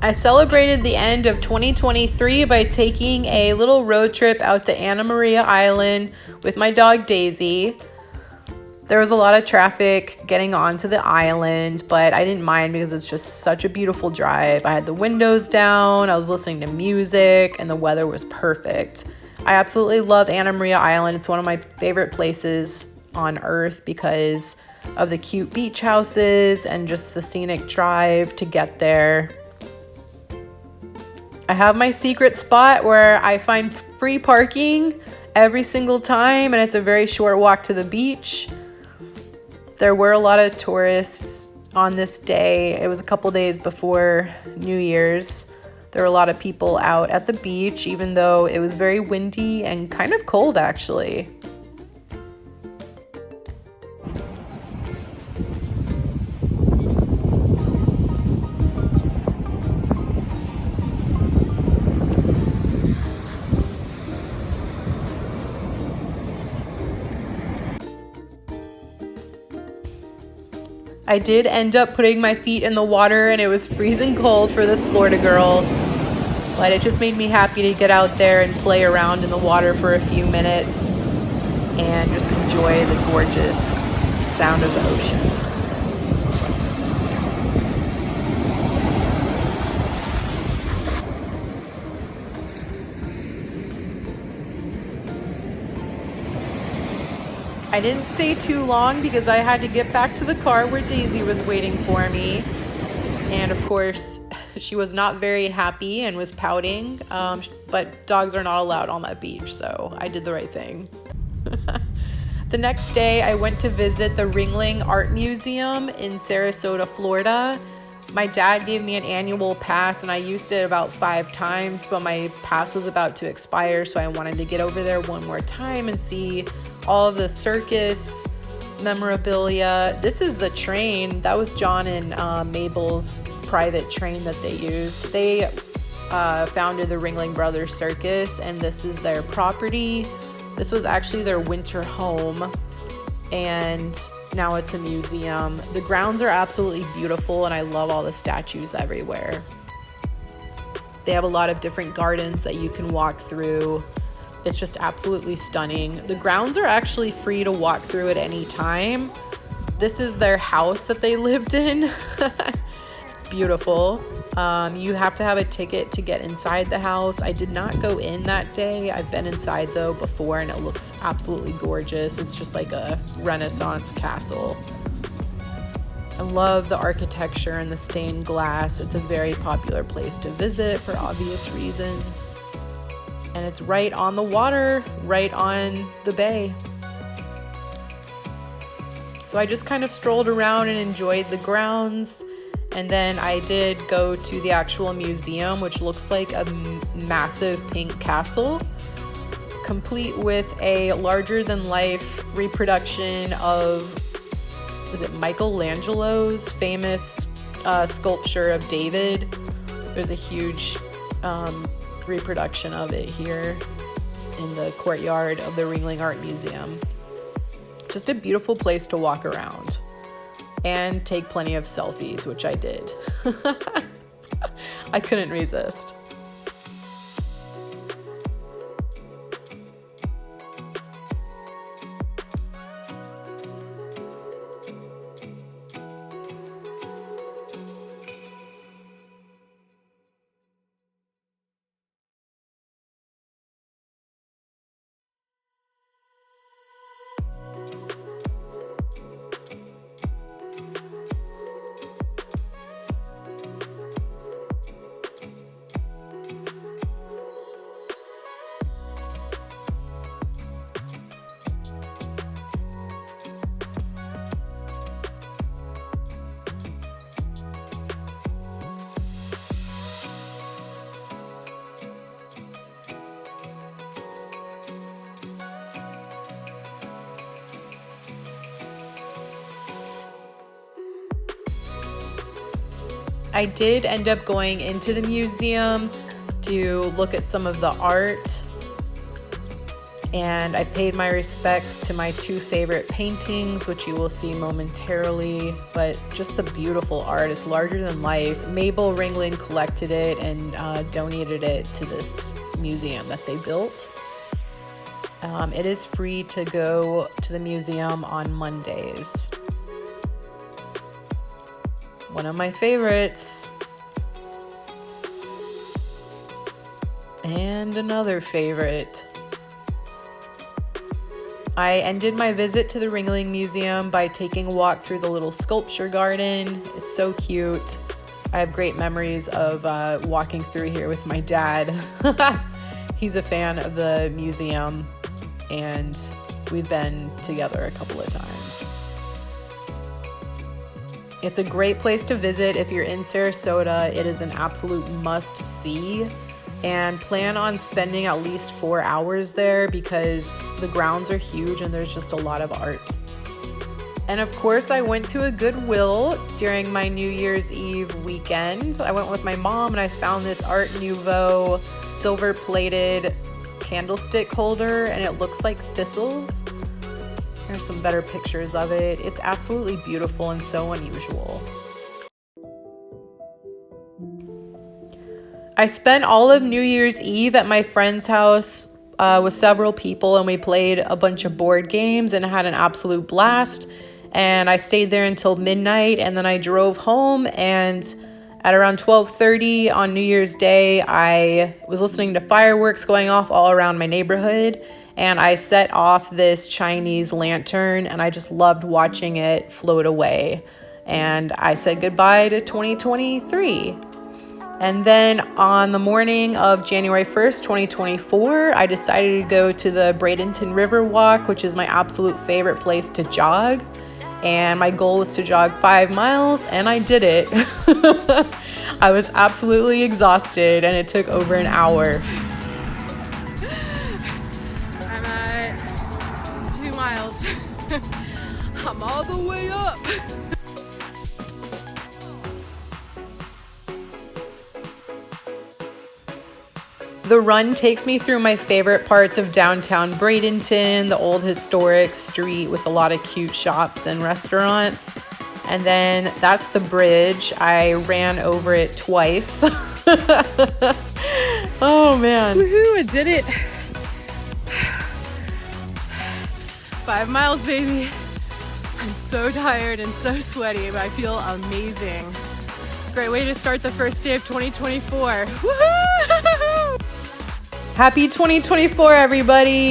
I celebrated the end of 2023 by taking a little road trip out to Anna Maria Island with my dog Daisy. There was a lot of traffic getting onto the island, but I didn't mind because it's just such a beautiful drive. I had the windows down, I was listening to music, and the weather was perfect. I absolutely love Anna Maria Island. It's one of my favorite places on earth because of the cute beach houses and just the scenic drive to get there. I have my secret spot where I find free parking every single time, and it's a very short walk to the beach. There were a lot of tourists on this day. It was a couple days before New Year's. There were a lot of people out at the beach, even though it was very windy and kind of cold, actually. I did end up putting my feet in the water, and it was freezing cold for this Florida girl, but it just made me happy to get out there and play around in the water for a few minutes and just enjoy the gorgeous sound of the ocean. I didn't stay too long because I had to get back to the car where Daisy was waiting for me. And of course, she was not very happy and was pouting, but dogs are not allowed on that beach, so I did the right thing. The next day, I went to visit the Ringling Art Museum in Sarasota, Florida. My dad gave me an annual pass, and I used it about 5 times, but my pass was about to expire, so I wanted to get over there one more time and see all of the circus memorabilia. This is the train. That was John and Mabel's private train that they used. They founded the Ringling Brothers Circus, and this is their property. This was actually their winter home, and now it's a museum. The grounds are absolutely beautiful, and I love all the statues everywhere. They have a lot of different gardens that you can walk through. It's just absolutely stunning. The grounds are actually free to walk through at any time. This is their house that they lived in. It's beautiful. You have to have a ticket to get inside the house. I did not go in that day. I've been inside though before, and it looks absolutely gorgeous. It's just like a Renaissance castle. I love the architecture and the stained glass. It's a very popular place to visit for obvious reasons. And it's right on the water, right on the bay. So I just kind of strolled around and enjoyed the grounds. And then I did go to the actual museum, which looks like a massive pink castle, complete with a larger-than-life reproduction of, is it Michelangelo's famous sculpture of David? There's a huge reproduction of it here in the courtyard of the Ringling Art Museum. Just a beautiful place to walk around and take plenty of selfies, which I did. I couldn't resist. I did end up going into the museum to look at some of the art, And I paid my respects to my two favorite paintings, which you will see momentarily, but just the beautiful art. It's larger than life. Mabel Ringling collected it and donated it to this museum that they built. It is free to go to the museum on Mondays. One of my favorites. And another favorite. I ended my visit to the Ringling Museum by taking a walk through the little sculpture garden. It's so cute. I have great memories of walking through here with my dad. He's a fan of the museum, and we've been together a couple of times. It's a great place to visit if you're in Sarasota. It is an absolute must-see. And plan on spending at least 4 hours there because the grounds are huge and there's just a lot of art. And of course, I went to a Goodwill during my New Year's Eve weekend. I went with my mom and I found this Art Nouveau silver-plated candlestick holder, and it looks like thistles. Here's some better pictures of it. It's absolutely beautiful and so unusual. I spent all of New Year's Eve at my friend's house with several people, and we played a bunch of board games and had an absolute blast. And I stayed there until midnight, and then I drove home, and at around 12:30 on New Year's Day, I was listening to fireworks going off all around my neighborhood, and I set off this Chinese lantern, and I just loved watching it float away. And I said goodbye to 2023. And then on the morning of January 1st, 2024, I decided to go to the Bradenton River Walk, which is my absolute favorite place to jog. And my goal was to jog 5 miles, and I did it. I was absolutely exhausted, and it took over an hour. I'm at 2 miles. I'm all the way up. The run takes me through my favorite parts of downtown Bradenton, the old historic street with a lot of cute shops and restaurants. And then that's the bridge. I ran over it twice. Oh man. Woohoo, I did it. 5 miles, baby. I'm so tired and so sweaty, but I feel amazing. Great way to start the first day of 2024. Woohoo! Happy 2024, everybody!